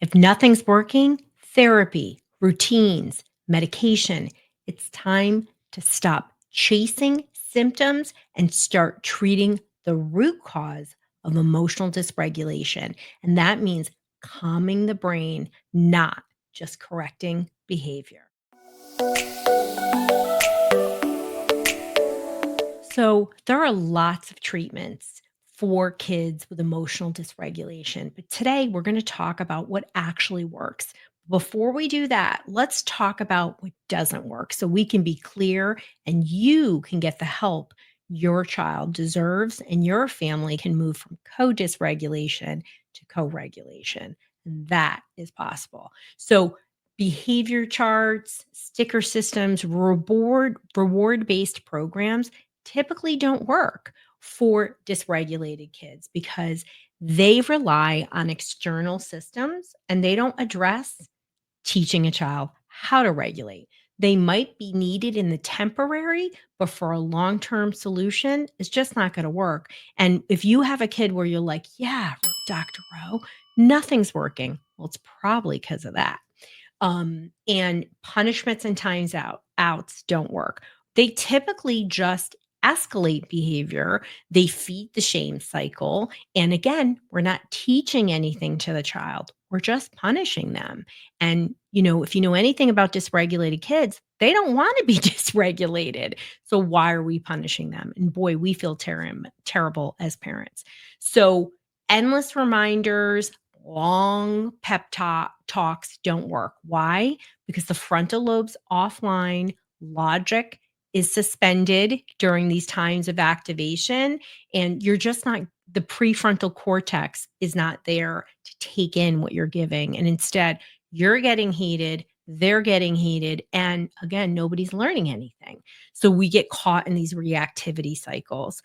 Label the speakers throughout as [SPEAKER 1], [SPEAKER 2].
[SPEAKER 1] If nothing's working, therapy, routines, medication. It's time to stop chasing symptoms and start treating the root cause of emotional dysregulation. And that means calming the brain, not just correcting behavior. So, there are lots of treatments for kids with emotional dysregulation, but today we're going to talk about what actually works. Before we do that, let's talk about what doesn't work so we can be clear and you can get the help your child deserves and your family can move from co dysregulation to co regulation. And that is possible. So, behavior charts, sticker systems, reward based programs typically don't work for dysregulated kids because they rely on external systems and they don't address teaching a child how to regulate. They might be needed in the temporary, but for a long term solution, it's just not going to work. And if you have a kid where you're like, yeah, Dr. Rowe, nothing's working, well, it's probably because of that. And punishments and outs don't work. They typically just escalate behavior. They feed the shame cycle. And again, we're not teaching anything to the child. We're just punishing them. And, if you know anything about dysregulated kids, they don't want to be dysregulated. So why are we punishing them? And boy, we feel terrible as parents. So endless reminders, long talks don't work. Why? Because the frontal lobe's offline, logic is suspended during these times of activation, and you're just not, the prefrontal cortex is not there to take in what you're giving. And instead, you're getting heated, they're getting heated, and again, nobody's learning anything. So we get caught in these reactivity cycles.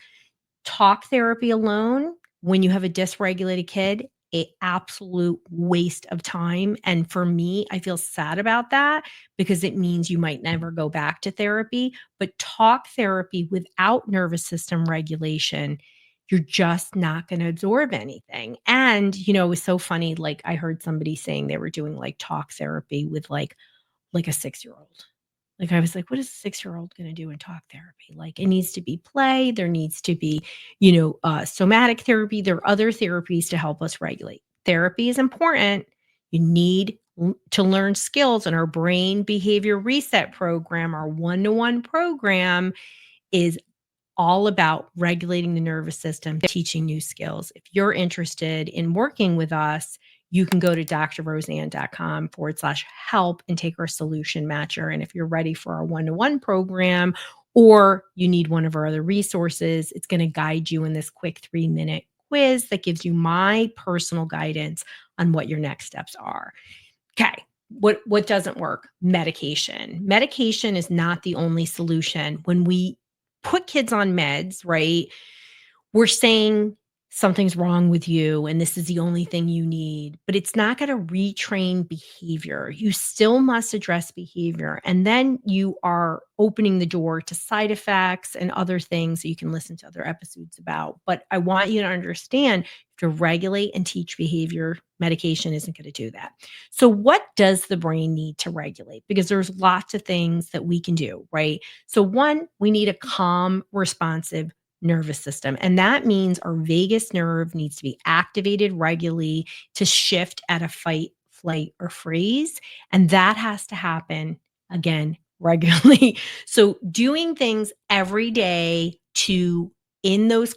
[SPEAKER 1] Talk therapy alone, when you have a dysregulated kid, a absolute waste of time. And for me, I feel sad about that because it means you might never go back to therapy. But talk therapy without nervous system regulation, you're just not going to absorb anything. And, it was so funny. Like I heard somebody saying they were doing like talk therapy with like a 6-year-old. Like, I was like, "What is a 6-year-old gonna do in talk therapy?" Like, it needs to be play, there needs to be, somatic therapy, there are other therapies to help us regulate. Therapy is important. You need to learn skills, and our brain behavior reset program, our one-to-one program is all about regulating the nervous system, teaching new skills. If you're interested in working with us, you can go to drroseanne.com/help and take our solution matcher. And if you're ready for our one-to-one program or you need one of our other resources, it's going to guide you in this quick 3-minute quiz that gives you my personal guidance on what your next steps are. Okay. What doesn't work? Medication. Medication is not the only solution. When we put kids on meds, right? We're saying something's wrong with you and this is the only thing you need, but it's not going to retrain behavior. You still must address behavior. And then you are opening the door to side effects and other things that you can listen to other episodes about. But I want you to understand to regulate and teach behavior, medication isn't going to do that. So, what does the brain need to regulate? Because there's lots of things that we can do, right? So, one, we need a calm, responsive nervous system. And that means our vagus nerve needs to be activated regularly to shift at a fight, flight, or freeze. And that has to happen again regularly. So doing things every day to in those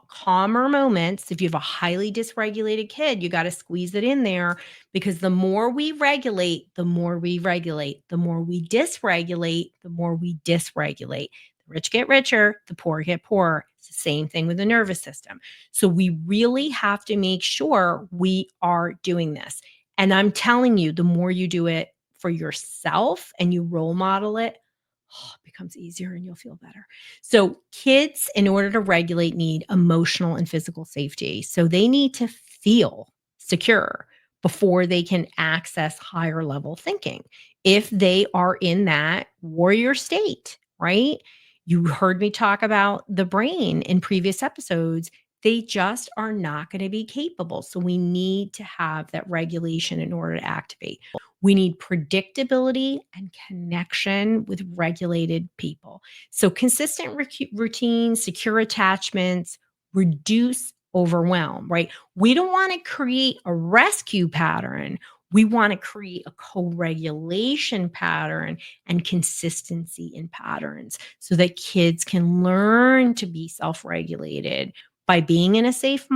[SPEAKER 1] calmer moments, if you have a highly dysregulated kid, you got to squeeze it in there because the more we regulate, the more we regulate. The more we dysregulate, the more we dysregulate. The rich get richer, the poor get poorer. It's the same thing with the nervous system. So we really have to make sure we are doing this. And I'm telling you, the more you do it for yourself and you role model it, it becomes easier and you'll feel better. So kids, in order to regulate, need emotional and physical safety. So they need to feel secure before they can access higher level thinking. If they are in that warrior state, right? You heard me talk about the brain in previous episodes. They just are not going to be capable. So we need to have that regulation in order to activate. We need predictability and connection with regulated people. So consistent routines, secure attachments, reduce overwhelm, right? We don't want to create a rescue pattern. We want to create a co regulation pattern and consistency in patterns so that kids can learn to be self regulated by being in a safe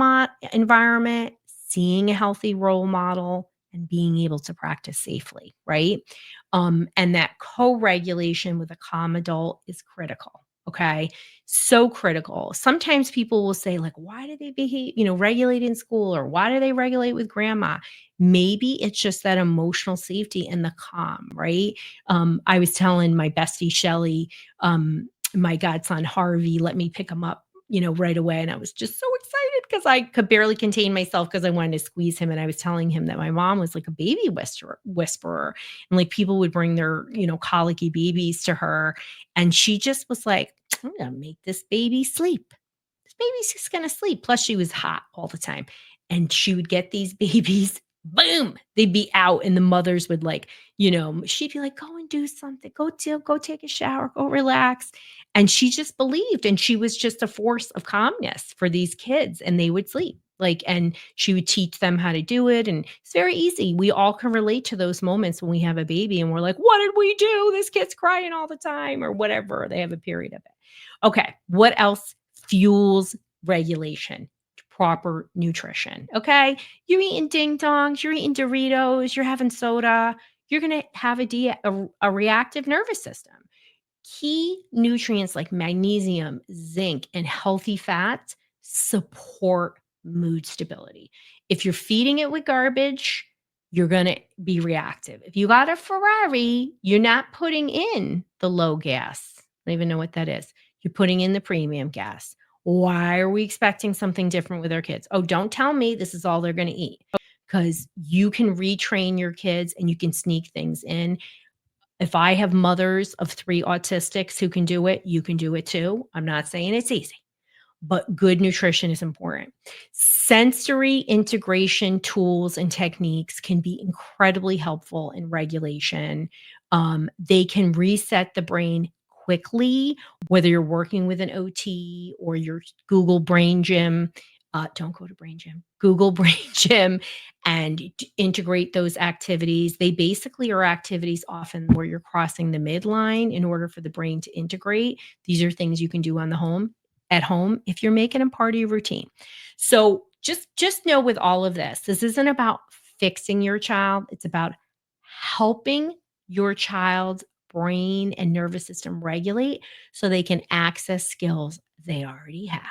[SPEAKER 1] environment, seeing a healthy role model, and being able to practice safely, right? And that co regulation with a calm adult is critical. Okay. So critical. Sometimes people will say, like, why do they behave, regulate in school or why do they regulate with grandma? Maybe it's just that emotional safety and the calm, right? I was telling my bestie Shelly, my godson Harvey let me pick him up, right away. And I was just so excited because I could barely contain myself because I wanted to squeeze him. And I was telling him that my mom was like a baby whisperer. And like people would bring their, colicky babies to her. And she just was like, I'm going to make this baby sleep. This baby's just going to sleep. Plus, she was hot all the time. And she would get these babies, boom, they'd be out. And the mothers would like, she'd be like, go and do something. Go take a shower, go relax. And she just believed. And she was just a force of calmness for these kids. And they would sleep. Like, and she would teach them how to do it. And it's very easy. We all can relate to those moments when we have a baby and we're like, what did we do? This kid's crying all the time or whatever. They have a period of it. Okay. What else fuels regulation? Proper nutrition. Okay. You're eating ding dongs, you're eating Doritos, you're having soda, you're going to have a reactive nervous system. Key nutrients like magnesium, zinc, and healthy fats support mood stability. If you're feeding it with garbage, you're going to be reactive. If you got a Ferrari, you're not putting in the low gas. I don't even know what that is. You're putting in the premium gas. Why are we expecting something different with our kids? Oh, don't tell me this is all they're going to eat because you can retrain your kids and you can sneak things in. If I have mothers of 3 autistics who can do it, you can do it too. I'm not saying it's easy, but good nutrition is important. Sensory integration tools and techniques can be incredibly helpful in regulation. They can reset the brain quickly, whether you're working with an OT or your Google Brain Gym. Don't go to Brain Gym, Google Brain Gym, and integrate those activities. They basically are activities often where you're crossing the midline in order for the brain to integrate. These are things you can do on the home at home if you're making them part of your routine. So just know with all of this isn't about fixing your child. It's about helping your child's brain and nervous system regulate so they can access skills they already have.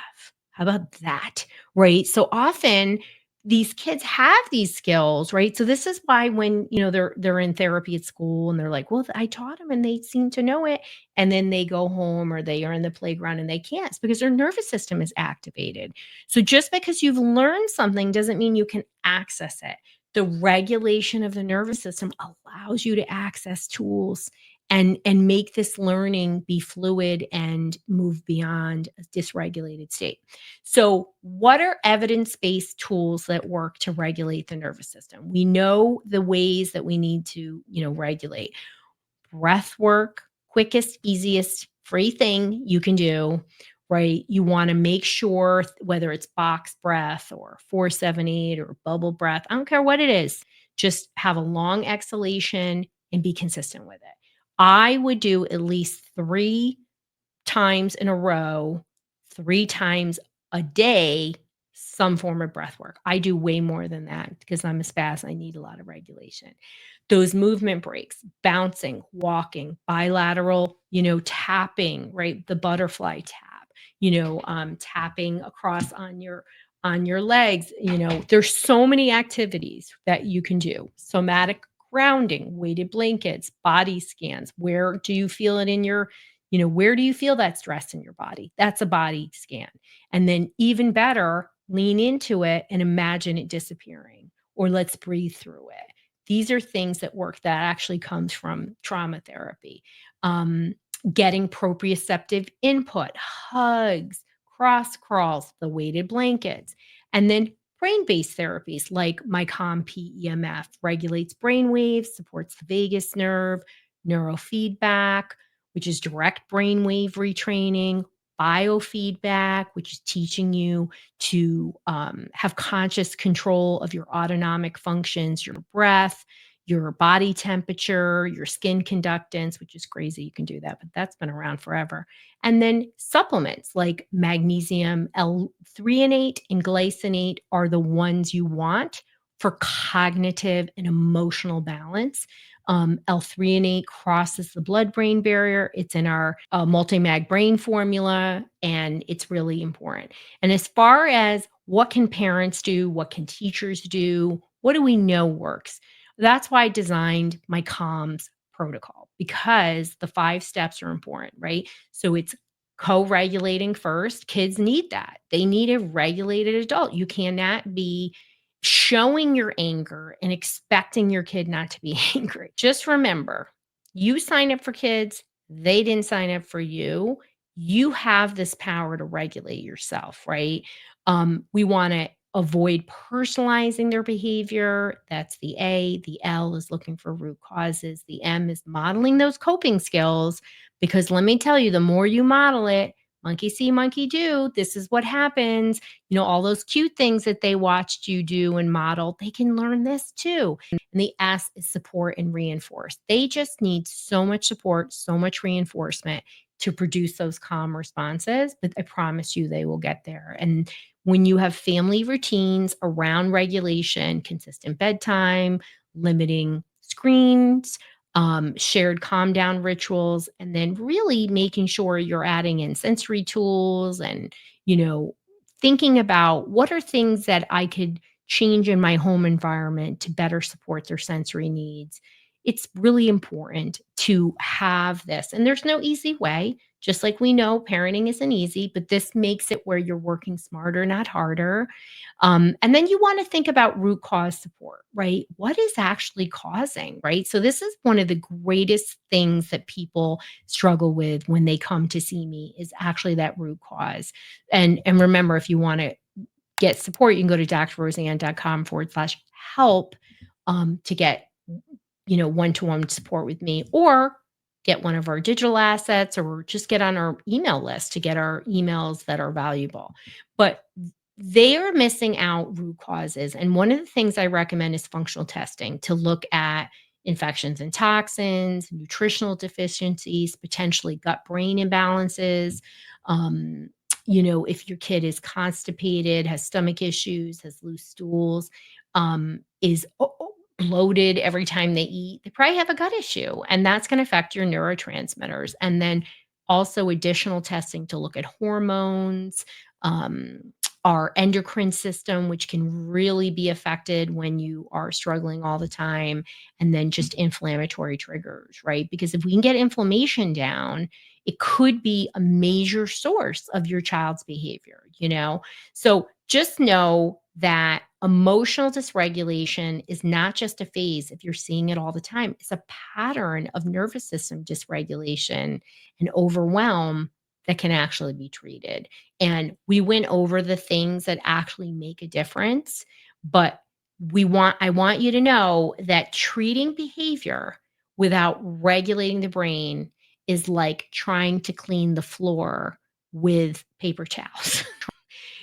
[SPEAKER 1] How about that? Right? So often these kids have these skills, right? So this is why when, they're in therapy at school and they're like, "Well, I taught them and they seem to know it." And then they go home or they are in the playground and they can't. It's because their nervous system is activated. So just because you've learned something doesn't mean you can access it. The regulation of the nervous system allows you to access tools and make this learning be fluid and move beyond a dysregulated state. So, what are evidence-based tools that work to regulate the nervous system? We know the ways that we need to, regulate. Breath work, quickest, easiest, free thing you can do, right? You want to make sure whether it's box breath or 478 or bubble breath, I don't care what it is, just have a long exhalation and be consistent with it. I would do at least 3 times in a row, 3 times a day, some form of breath work. I do way more than that because I'm a spaz. I need a lot of regulation. Those movement breaks, bouncing, walking, bilateral, tapping, right? The butterfly tap, tapping across on your legs. There's so many activities that you can do. Somatic grounding, weighted blankets, body scans. Where do you feel it in your where do you feel that stress in your body? That's a body scan. And then even better, lean into it and imagine it disappearing, or let's breathe through it. These are things that work that actually comes from trauma therapy. Um, Getting proprioceptive input, hugs, cross crawls, the weighted blankets, and then brain-based therapies like my Calm PEMF regulates brain waves, supports the vagus nerve, neurofeedback, which is direct brainwave retraining, biofeedback, which is teaching you to have conscious control of your autonomic functions, your breath, your body temperature, your skin conductance, which is crazy. You can do that, but that's been around forever. And then supplements like magnesium, L-threonate, and glycinate are the ones you want for cognitive and emotional balance. L-threonate crosses the blood-brain barrier. It's in our multi-mag brain formula, and it's really important. And as far as what can parents do, what can teachers do, what do we know works? That's why I designed my COMS protocol because the 5 steps are important, right? So it's co-regulating first. Kids need that. They need a regulated adult. You cannot be showing your anger and expecting your kid not to be angry. Just remember, you sign up for kids, they didn't sign up for you. You have this power to regulate yourself, right? We want to avoid personalizing their behavior. That's the A. The L is looking for root causes. The M is modeling those coping skills. Because let me tell you, the more you model it, monkey see, monkey do, this is what happens. All those cute things that they watched you do and model, they can learn this too. And the S is support and reinforce. They just need so much support, so much reinforcement to produce those calm responses. But I promise you, they will get there. And when you have family routines around regulation, consistent bedtime, limiting screens, shared calm down rituals, and then really making sure you're adding in sensory tools and, you know, thinking about what are things that I could change in my home environment to better support their sensory needs. It's really important to have this. And there's no easy way. Just like we know parenting isn't easy, but this makes it where you're working smarter, not harder. And then you want to think about root cause support, right? What is actually causing, right? So, this is one of the greatest things that people struggle with when they come to see me is actually that root cause. And remember, if you want to get support, you can go to drroseanne.com/help to get one-to-one support with me or get one of our digital assets or just get on our email list to get our emails that are valuable. But they are missing out root causes. And one of the things I recommend is functional testing to look at infections and toxins, nutritional deficiencies, potentially gut brain imbalances. Um, if your kid is constipated, has stomach issues, has loose stools, is bloated every time they eat, they probably have a gut issue, and that's going to affect your neurotransmitters. And then also additional testing to look at hormones, um, our endocrine system, which can really be affected when you are struggling all the time, and then just inflammatory triggers, right? Because if we can get inflammation down, it could be a major source of your child's behavior. So just know that emotional dysregulation is not just a phase if you're seeing it all the time. It's a pattern of nervous system dysregulation and overwhelm that can actually be treated. And we went over the things that actually make a difference, but I want you to know that treating behavior without regulating the brain is like trying to clean the floor with paper towels.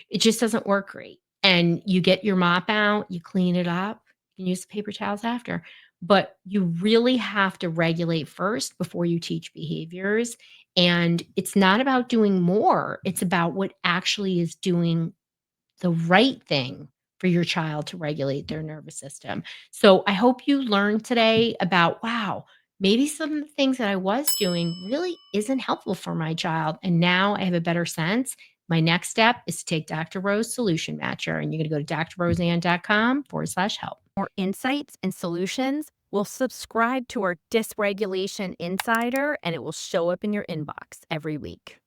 [SPEAKER 1] It just doesn't work great. And you get your mop out, you clean it up, you can use the paper towels after. But you really have to regulate first before you teach behaviors. And it's not about doing more, it's about what actually is doing the right thing for your child to regulate their nervous system. So I hope you learned today about, wow, maybe some of the things that I was doing really isn't helpful for my child. And now I have a better sense. My next step is to take Dr. Rose Solution Matcher, and you're going to go to drroseanne.com/help.
[SPEAKER 2] More insights and solutions, will subscribe to our Dysregulation Insider and it will show up in your inbox every week.